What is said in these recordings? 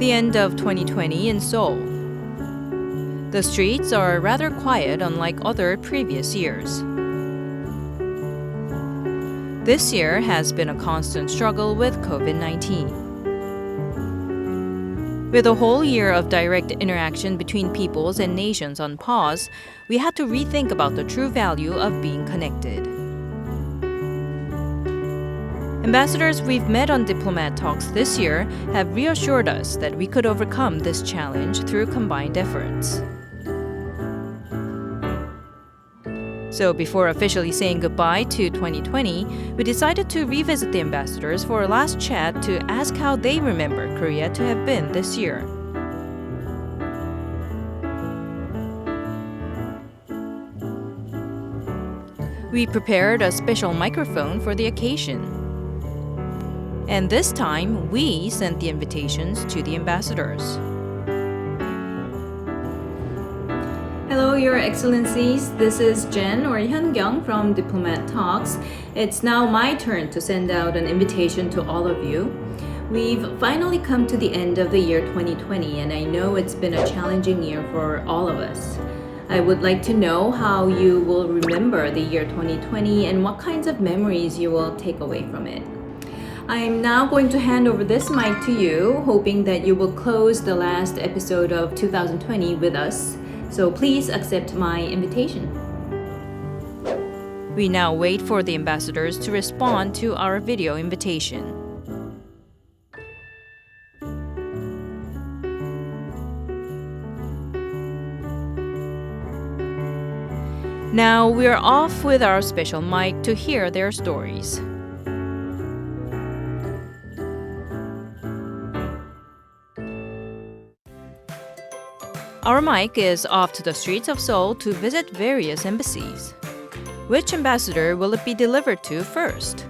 The end of 2020 in Seoul. The streets are rather quiet, unlike other previous years. This year has been a constant struggle with COVID-19. With a whole year of direct interaction between peoples and nations on pause, we had to rethink about the true value of being connected. Ambassadors we've met on Diplomat talks this year have reassured us that we could overcome this challenge through combined efforts. So before officially saying goodbye to 2020, we decided to revisit the ambassadors for a last chat to ask how they remember Korea to have been this year. We prepared a special microphone for the occasion. And this time, we sent the invitations to the ambassadors. Hello, Your Excellencies. This is Jen or Hyun-kyung from Diplomat Talks. It's now my turn to send out an invitation to all of you. We've finally come to the end of the year 2020, and I know it's been a challenging year for all of us. I would like to know how you will remember the year 2020 and what kinds of memories you will take away from it. I'm now going to hand over this mic to you, hoping that you will close the last episode of 2020 with us. So please accept my invitation. We now wait for the ambassadors to respond to our video invitation. Now we're off with our special mic to hear their stories. Our mic is off to the streets of Seoul to visit various embassies. Which ambassador will it be delivered to first?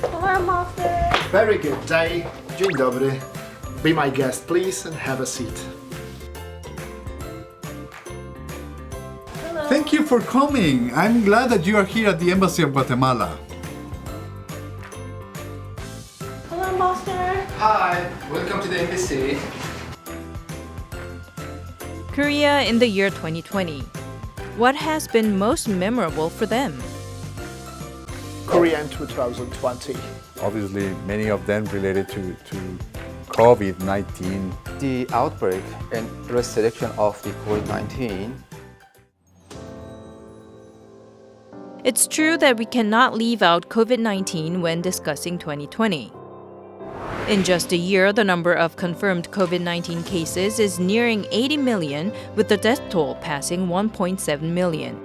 Hello, Ambassador. Very good day. Dzień dobry. Be my guest, please, and have a seat. Hello. Thank you for coming. I'm glad that you are here at the Embassy of Guatemala. Hello, Ambassador. Hi, welcome to the embassy. Korea in the year 2020. What has been most memorable for them? Korea in 2020. Obviously, many of them related to COVID-19. The outbreak and restriction of the COVID-19. It's true that we cannot leave out COVID-19 when discussing 2020. In just a year, the number of confirmed COVID-19 cases is nearing 80 million, with the death toll passing 1.7 million.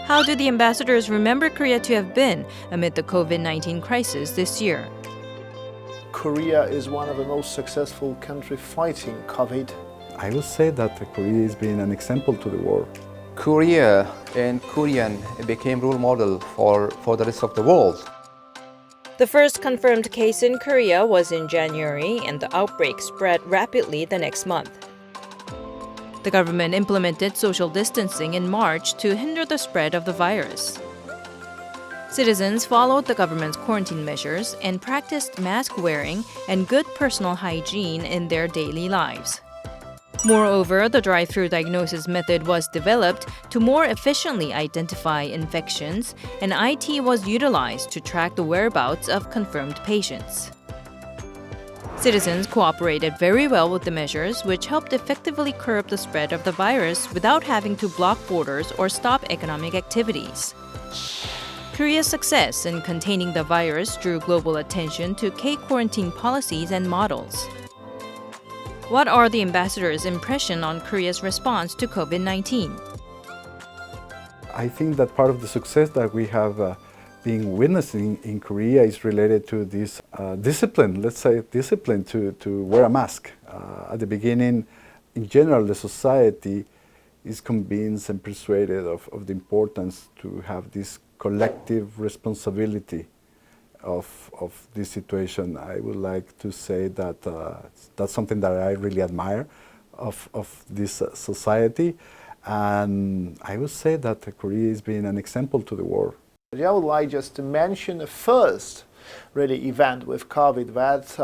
How do the ambassadors remember Korea to have been amid the COVID-19 crisis this year? Korea is one of the most successful countries fighting COVID. I would say that Korea has been an example to the world. Korea and Korean became role model for the rest of the world. The first confirmed case in Korea was in January, and the outbreak spread rapidly the next month. The government implemented social distancing in March to hinder the spread of the virus. Citizens followed the government's quarantine measures and practiced mask wearing and good personal hygiene in their daily lives. Moreover, the drive-through diagnosis method was developed to more efficiently identify infections, and IT was utilized to track the whereabouts of confirmed patients. Citizens cooperated very well with the measures, which helped effectively curb the spread of the virus without having to block borders or stop economic activities. Korea's success in containing the virus drew global attention to K-quarantine policies and models. What are the ambassadors' impression on Korea's response to COVID-19? I think that part of the success that we have been witnessing in Korea is related to this discipline, let's say discipline to wear a mask. At the beginning, in general, the society is convinced and persuaded of the importance to have this collective responsibility of this situation. I would like to say that that's something that I really admire of this society, and I would say that Korea has been an example to the world. I would like just to mention first really event with COVID. That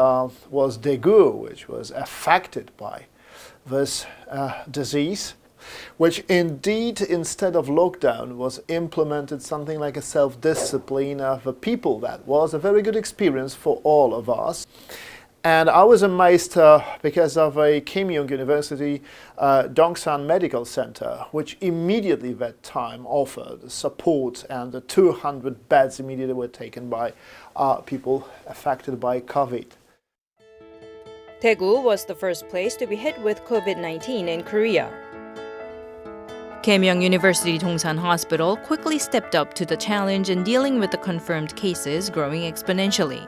was Daegu, which was affected by this disease, which indeed, instead of lockdown, was implemented something like a self-discipline of the people. That was a very good experience for all of us. And I was amazed because of a Kim Young University Dongsan Medical Center, which immediately that time offered support, and the 200 beds immediately were taken by people affected by COVID. Daegu was the first place to be hit with COVID-19 in Korea. Kim Young University Dongsan Hospital quickly stepped up to the challenge in dealing with the confirmed cases growing exponentially.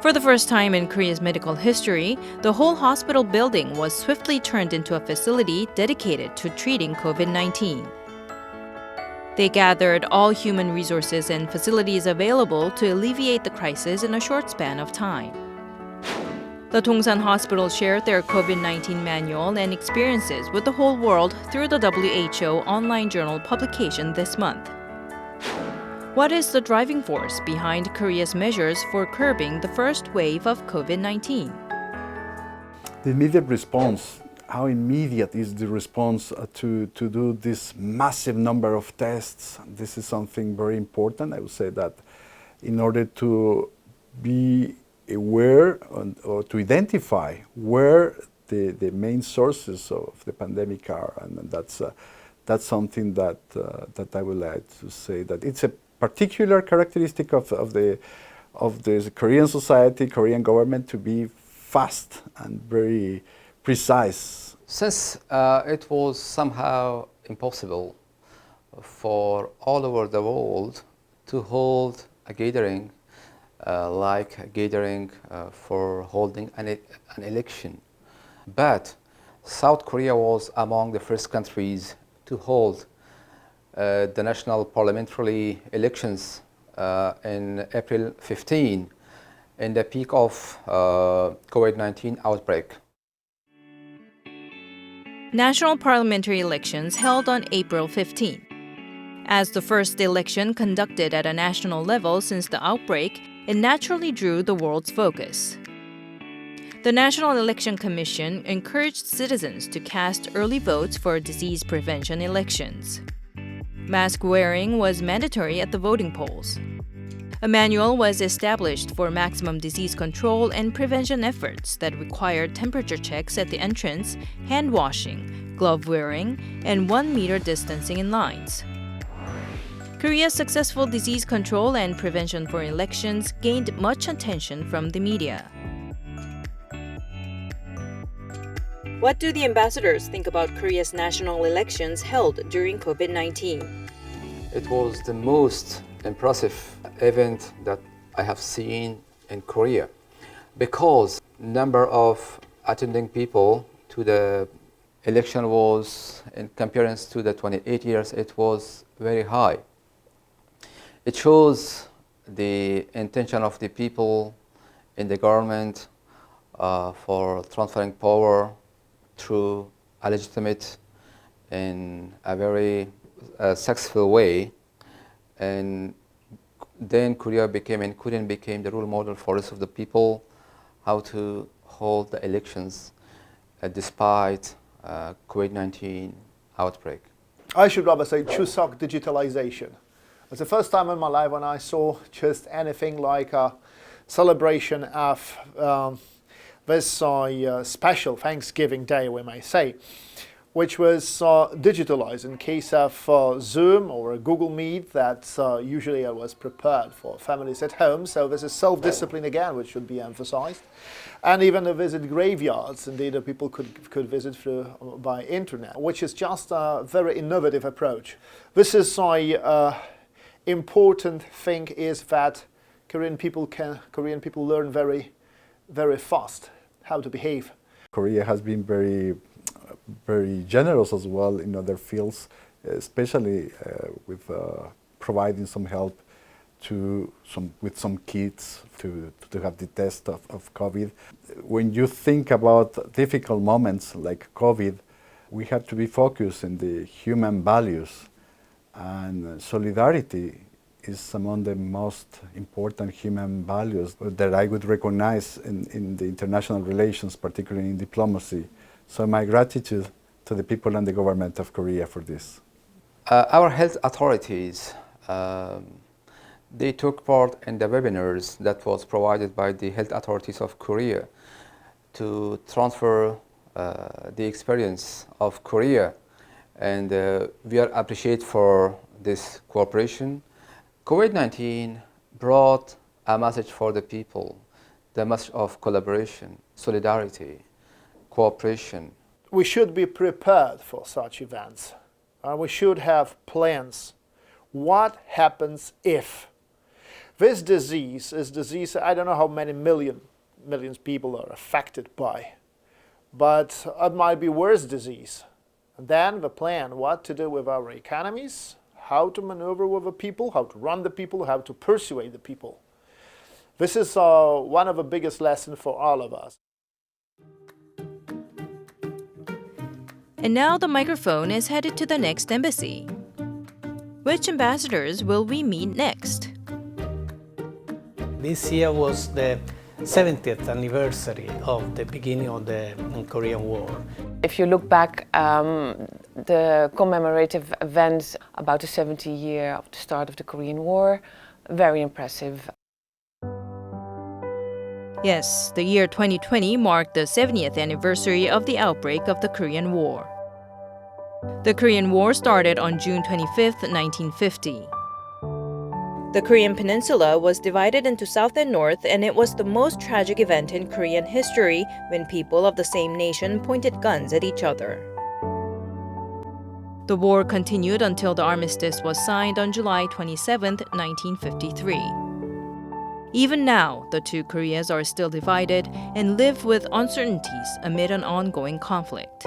For the first time in Korea's medical history, the whole hospital building was swiftly turned into a facility dedicated to treating COVID-19. They gathered all human resources and facilities available to alleviate the crisis in a short span of time. The Dongsan Hospital shared their COVID-19 manual and experiences with the whole world through the WHO online journal publication this month. What is the driving force behind Korea's measures for curbing the first wave of COVID-19? The immediate response, how immediate is the response to do this massive number of tests? This is something very important. I would say that in order to be aware or to identify where the main sources of the pandemic are, and that's something that I would like to say, that it's a particular characteristic of the Korean society, Korean government, to be fast and very precise. Since it was somehow impossible for all over the world to hold a gathering like a gathering for holding an election, but South Korea was among the first countries to hold the national parliamentary elections in April 15, in the peak of COVID-19 outbreak. National parliamentary elections held on April 15. As the first election conducted at a national level since the outbreak, it naturally drew the world's focus. The National Election Commission encouraged citizens to cast early votes for disease prevention elections. Mask wearing was mandatory at the voting polls. A manual was established for maximum disease control and prevention efforts that required temperature checks at the entrance, hand washing, glove wearing, and 1 meter distancing in lines. Korea's successful disease control and prevention for elections gained much attention from the media. What do the ambassadors think about Korea's national elections held during COVID-19? It was the most impressive event that I have seen in Korea, because number of attending people to the election was, in comparison to the 28 years, it was very high. It shows the intention of the people in the government for transferring power through a legitimate and a very successful way. And then Korea became the role model for the rest of the people how to hold the elections despite COVID-19 outbreak. I should rather say Chuseok digitalization. It's the first time in my life when I saw just anything like a celebration of this special Thanksgiving Day, we may say, which was digitalized in case of Zoom or a Google Meet that usually was prepared for families at home. So this is self-discipline again, which should be emphasized. And even to visit graveyards, indeed, people could visit by internet, which is just a very innovative approach. This is important thing is that Korean people learn very, very fast how to behave. Korea has been very generous as well in other fields, especially with providing some help with some kits to have the test of COVID. When you think about difficult moments like COVID, we have to be focused on the human values, and solidarity is among the most important human values that I would recognize in the international relations, particularly in diplomacy. So my gratitude to the people and the government of Korea for this. Our health authorities, they took part in the webinars that was provided by the health authorities of Korea to transfer the experience of Korea, and we are appreciated for this cooperation. COVID-19 brought a message for the people, the message of collaboration, solidarity, cooperation. We should be prepared for such events. We should have plans. What happens if this disease is disease, I don't know how many millions people are affected by, but it might be worse disease. And then the plan, what to do with our economies, how to maneuver with the people, how to run the people, how to persuade the people. This is one of the biggest lessons for all of us. And now the microphone is headed to the next embassy. Which ambassadors will we meet next? This year was the 70th anniversary of the beginning of the Korean War. If you look back, the commemorative events about the 70th year of the start of the Korean War, very impressive. Yes, the year 2020 marked the 70th anniversary of the outbreak of the Korean War. The Korean War started on June 25, 1950. The Korean peninsula was divided into south and north, and it was the most tragic event in Korean history when people of the same nation pointed guns at each other. The war continued until the armistice was signed on July 27, 1953. Even now, the two Koreas are still divided and live with uncertainties amid an ongoing conflict.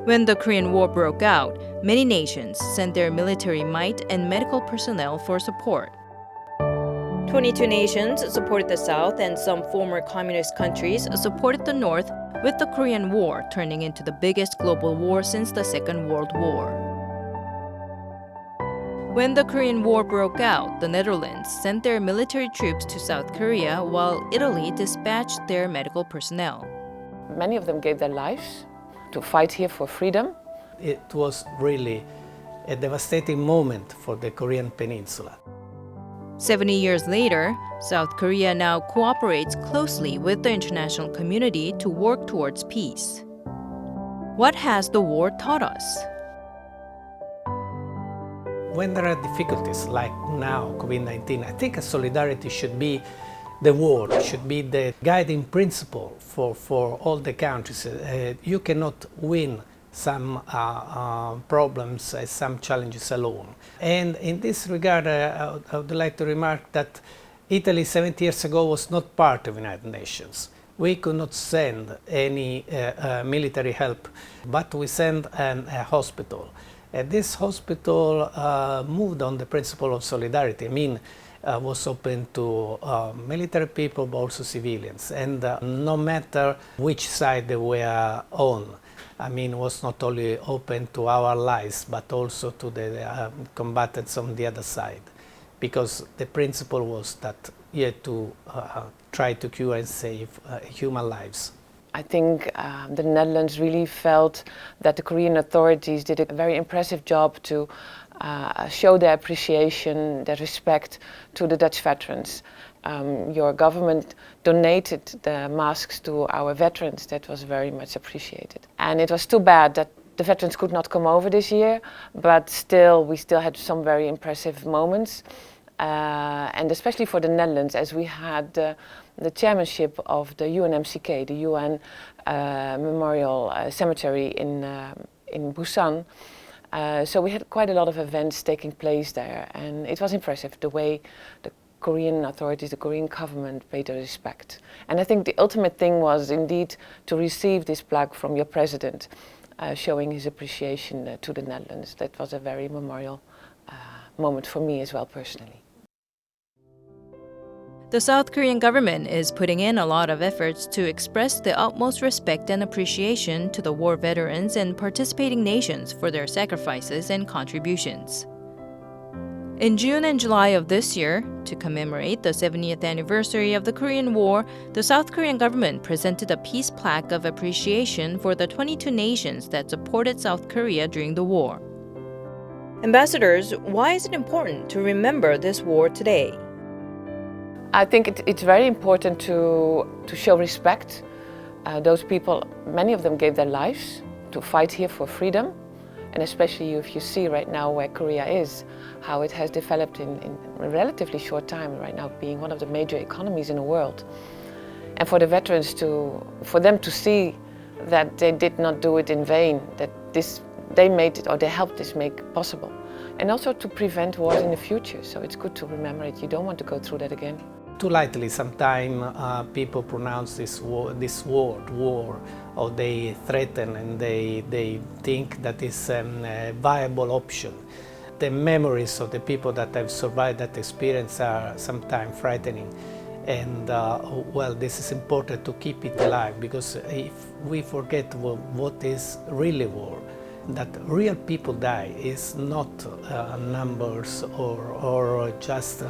When the Korean War broke out, many nations sent their military might and medical personnel for support. 22 nations supported the South, and some former communist countries supported the North, with the Korean War turning into the biggest global war since the Second World War. When the Korean War broke out, the Netherlands sent their military troops to South Korea, while Italy dispatched their medical personnel. Many of them gave their lives to fight here for freedom. It was really a devastating moment for the Korean peninsula. 70 years later, South Korea now cooperates closely with the international community to work towards peace. What has the war taught us? When there are difficulties like now, COVID-19, I think solidarity should be the word, should be the guiding principle for all the countries. You cannot win some problems, some challenges alone. And in this regard, I would like to remark that Italy 70 years ago was not part of the United Nations. We could not send any military help, but we sent a hospital. And this hospital moved on the principle of solidarity. I mean, was open to military people, but also civilians. And no matter which side they were on, I mean, was not only open to our allies, but also to the combatants on the other side. Because the principle was that you had to try to cure and save human lives. I think the Netherlands really felt that the Korean authorities did a very impressive job to show their appreciation, their respect to the Dutch veterans. Your government donated the masks to our veterans. That was very much appreciated. And it was too bad that the veterans could not come over this year, but still, we still had some very impressive moments. And especially for the Netherlands, as we had the chairmanship of the UNMCK, the UN Memorial Cemetery in Busan. So we had quite a lot of events taking place there, and it was impressive the way the Korean authorities, the Korean government paid the respect. And I think the ultimate thing was indeed to receive this plaque from your president, showing his appreciation to the Netherlands. That was a very memorial moment for me as well personally. The South Korean government is putting in a lot of efforts to express the utmost respect and appreciation to the war veterans and participating nations for their sacrifices and contributions. In June and July of this year, to commemorate the 70th anniversary of the Korean War, the South Korean government presented a peace plaque of appreciation for the 22 nations that supported South Korea during the war. Ambassadors, why is it important to remember this war today? I think it's very important to show respect. Those people, many of them gave their lives to fight here for freedom. And especially if you see right now where Korea is, how it has developed in a relatively short time, right now being one of the major economies in the world. And for the veterans for them to see that they did not do it in vain, that they made it or they helped this make possible. And also to prevent wars in the future, so it's good to remember it. You don't want to go through that again. Too lightly, sometimes people pronounce this word, war, or they threaten and they think that it's a viable option. The memories of the people that have survived that experience are sometimes frightening. And well, this is important to keep it alive, because if we forget what is really war, that real people die is not numbers or just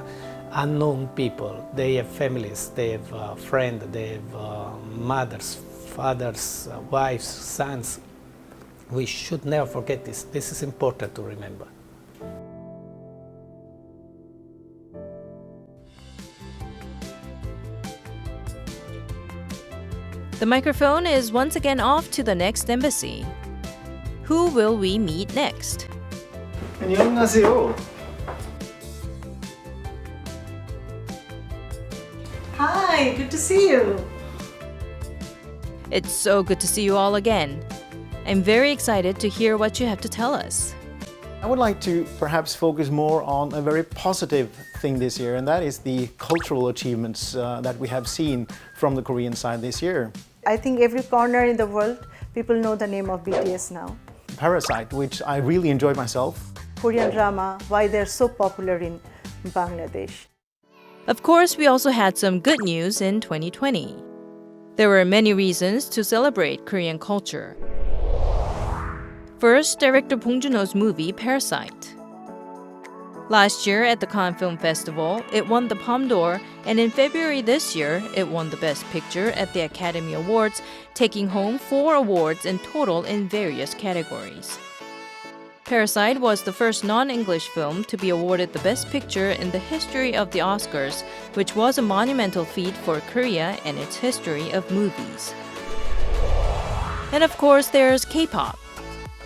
unknown people. They have families, they have friends, they have mothers, fathers, wives, sons. We should never forget this. This is important to remember. The microphone is once again off to the next embassy. Who will we meet next? 안녕하세요. Hi, good to see you. It's so good to see you all again. I'm very excited to hear what you have to tell us. I would like to perhaps focus more on a very positive thing this year, and that is the cultural achievements that we have seen from the Korean side this year. I think every corner in the world, people know the name of BTS now. Parasite, which I really enjoyed myself. Korean drama, why they're so popular in Bangladesh. Of course, we also had some good news in 2020. There were many reasons to celebrate Korean culture. First, director Bong Joon-ho's movie Parasite. Last year at the Cannes Film Festival, it won the Palme d'Or, and in February this year, it won the Best Picture at the Academy Awards, taking home 4 awards in total in various categories. Parasite was the first non-English film to be awarded the Best Picture in the history of the Oscars, which was a monumental feat for Korea and its history of movies. And of course, there's K-pop.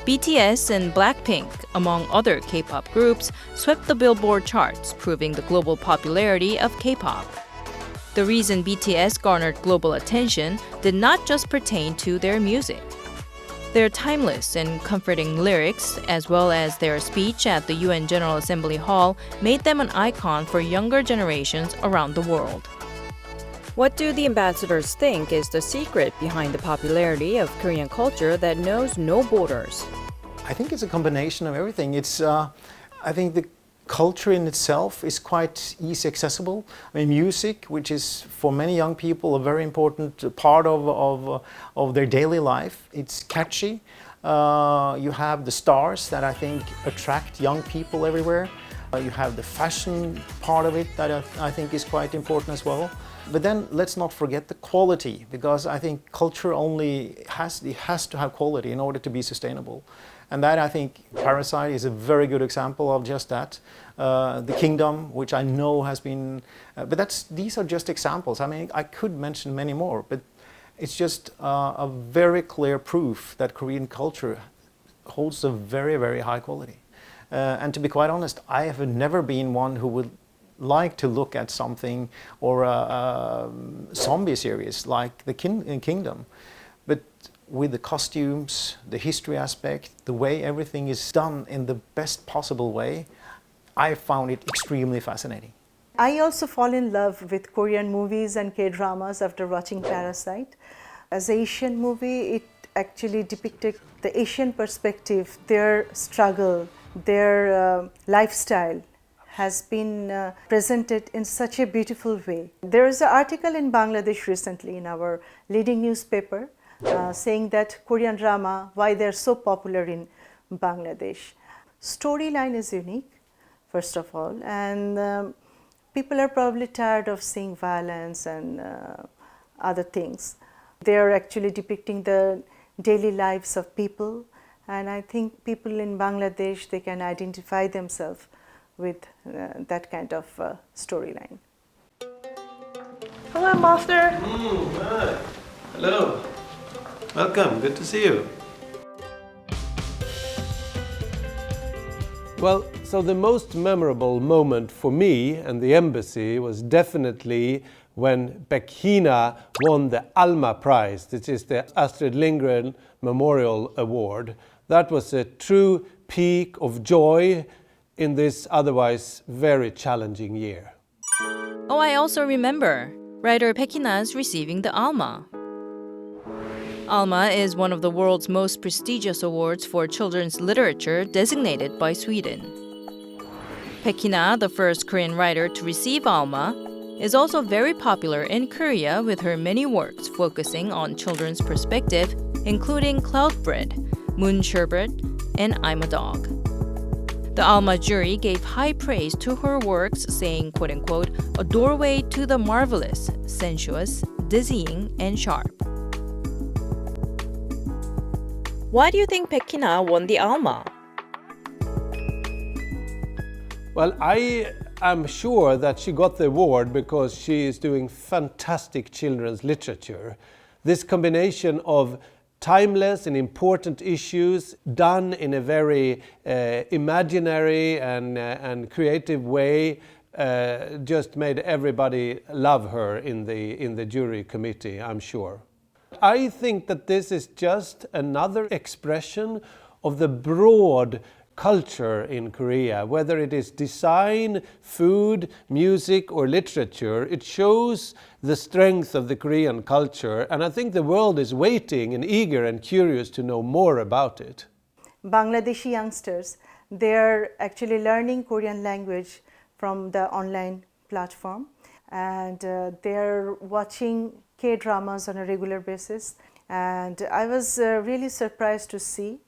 BTS and Blackpink, among other K-pop groups, swept the Billboard charts, proving the global popularity of K-pop. The reason BTS garnered global attention did not just pertain to their music. Their timeless and comforting lyrics, as well as their speech at the UN General Assembly Hall, made them an icon for younger generations around the world. What do the ambassadors think is the secret behind the popularity of Korean culture that knows no borders? I think it's a combination of everything. I think the culture in itself is quite easy accessible. I mean, music, which is for many young people a very important part of their daily life. It's catchy. You have the stars that I think attract young people everywhere. You have the fashion part of it that I think is quite important as well. But then let's not forget the quality, because I think culture only has to have quality in order to be sustainable. And that, I think, Parasite is a very good example of just that. The Kingdom, which I know has been, but these are just examples. I mean, I could mention many more, but it's just a very clear proof that Korean culture holds a very, very high quality. And to be quite honest, I have never been one who would like to look at something or a zombie series like the Kingdom. But with the costumes, the history aspect, the way everything is done in the best possible way, I found it extremely fascinating. I also fall in love with Korean movies and K-dramas after watching Parasite. As an Asian movie, it actually depicted the Asian perspective, their struggle, their lifestyle has been presented in such a beautiful way. There is an article in Bangladesh recently in our leading newspaper saying that Korean drama, why they're so popular in Bangladesh. Storyline is unique. first of all. And people are probably tired of seeing violence and other things. They are actually depicting the daily lives of people, and I think people in Bangladesh, they can identify themselves with that kind of storyline. Hello, Master. Hi. Hello. Welcome. Good to see you. Well, so the most memorable moment for me and the embassy was definitely when Pekina won the Alma Prize, which is the Astrid Lindgren Memorial Award. That was a true peak of joy in this otherwise very challenging year. Oh, I also remember writer Pekina's receiving the Alma. Alma is one of the world's most prestigious awards for children's literature designated by Sweden. Pekina, the first Korean writer to receive Alma, is also very popular in Korea with her many works focusing on children's perspective, including Cloud Bread, Moon Sherbet, and I'm a Dog. The Alma jury gave high praise to her works, saying, quote-unquote, a doorway to the marvelous, sensuous, dizzying, and sharp. Why do you think Pekina won the Alma? Well, I am sure that she got the award because she is doing fantastic children's literature. This combination of timeless and important issues done in a very imaginary and creative way just made everybody love her in the jury committee, I'm sure. I think that this is just another expression of the broad culture in Korea, whether it is design, food, music, or literature. It shows the strength of the Korean culture, and I think the world is waiting and eager and curious to know more about it. Bangladeshi youngsters, they're actually learning Korean language from the online platform, and they're watching K-dramas on a regular basis. And I was really surprised to see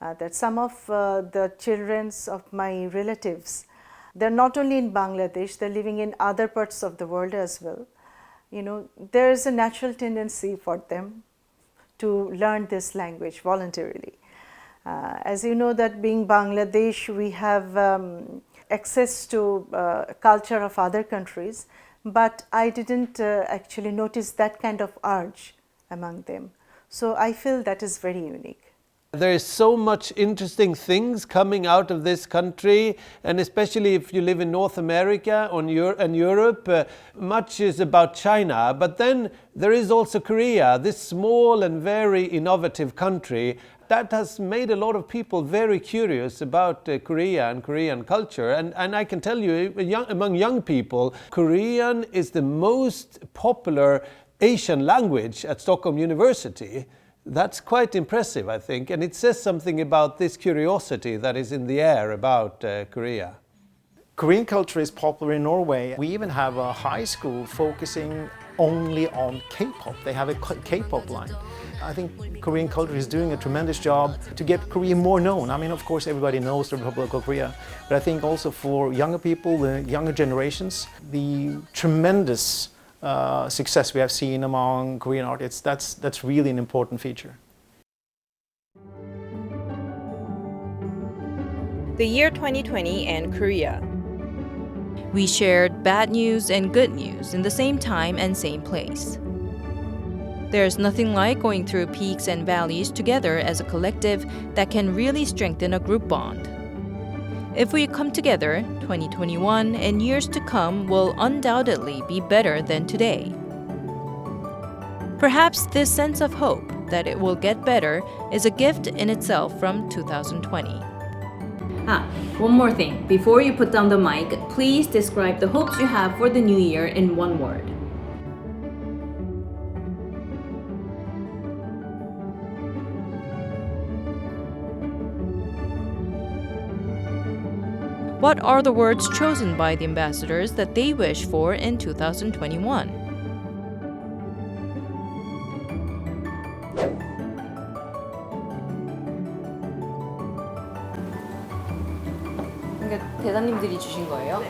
that some of the children of my relatives, they're not only in Bangladesh, they're living in other parts of the world as well. You know, there is a natural tendency for them to learn this language voluntarily. As you know, that being Bangladesh, we have access to culture of other countries, but I didn't actually notice that kind of urge among them. So I feel that is very unique. There is so much interesting things coming out of this country, and especially if you live in North America and Europe, much is about China. But then there is also Korea, this small and very innovative country that has made a lot of people very curious about Korea and Korean culture. And I can tell you, among young people, Korean is the most popular Asian language at Stockholm University. That's quite impressive, I think, and it says something about this curiosity that is in the air about Korea. Korean culture is popular in Norway. We even have a high school focusing only on K-pop. They have a K-pop line. I think Korean culture is doing a tremendous job to get Korea more known. I mean, of course, everybody knows the Republic of Korea, but I think also for younger people, the younger generations, the tremendous success we have seen among Korean artists, that's really an important feature. The year 2020 and Korea. We shared bad news and good news in the same time and same place. There's nothing like going through peaks and valleys together as a collective that can really strengthen a group bond. If we come together, 2021 and years to come will undoubtedly be better than today. Perhaps this sense of hope that it will get better is a gift in itself from 2020. One more thing. Before you put down the mic, please describe the hopes you have for the new year in one word. What are the words chosen by the ambassadors that they wish for in 2021? 그러니까 대사님들이 주신 거예요?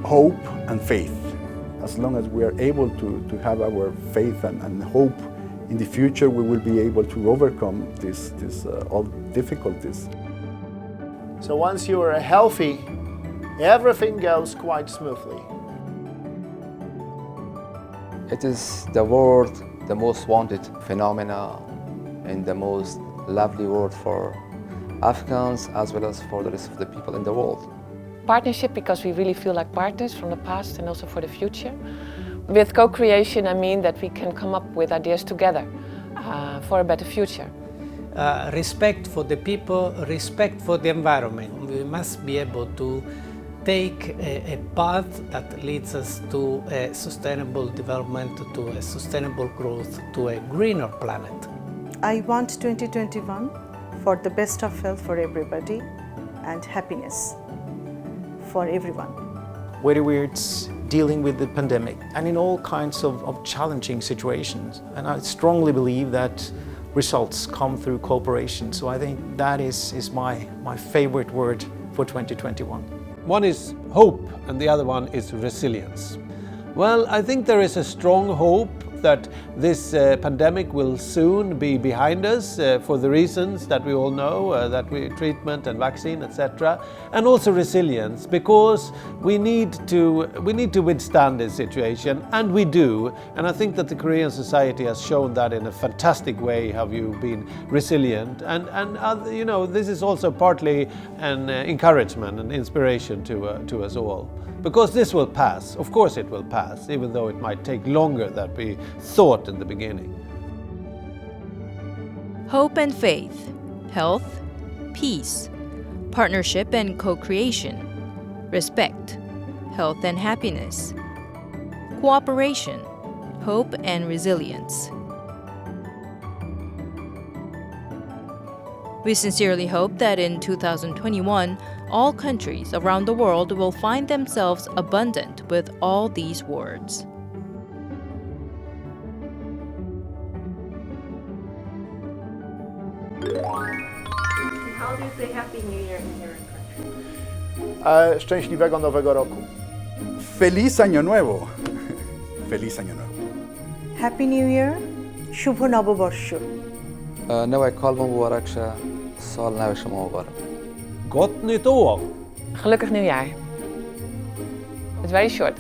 Hope and faith. As long as we are able to have our faith and hope in the future, we will be able to overcome all difficulties. So once you are healthy, everything goes quite smoothly. It is the world, the most wanted phenomena and the most lovely world for Afghans as well as for the rest of the people in the world. Partnership, because we really feel like partners from the past and also for the future. With co-creation, I mean that we can come up with ideas together for a better future. Respect for the people, respect for the environment. We must be able to take a path that leads us to a sustainable development, to a sustainable growth, to a greener planet. I want 2021 for the best of health for everybody and happiness for everyone. Whether we're dealing with the pandemic and in all kinds of challenging situations. And I strongly believe that results come through cooperation. So I think that is my favorite word for 2021. One is hope and the other one is resilience. Well, I think there is a strong hope that this pandemic will soon be behind us for the reasons that we all know, treatment and vaccine, etc. And also resilience, because we need to withstand this situation, and we do. And I think that the Korean society has shown that in a fantastic way, how you've been resilient. And you know, this is also partly an encouragement and inspiration to us all. Because this will pass, of course it will pass, even though it might take longer than we thought in the beginning. Hope and faith, health, peace, partnership and co-creation, respect, health and happiness, cooperation, hope and resilience. We sincerely hope that in 2021, all countries around the world will find themselves abundant with all these words. How do you say Happy New Year in your country? Szczęśliwego Nowego Roku. Feliz Año Nuevo. Feliz Año Nuevo. Happy New Year, শুভ নববর্ষ. نوع کال مبارک شه، سال نو شما مبارک. Gott nytt år! Gelukkig nieuwjaar. It's very short.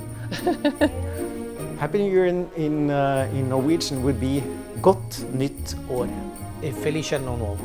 Happy New Year in Norwegian would be Godt nytt år. E felice anno nuovo.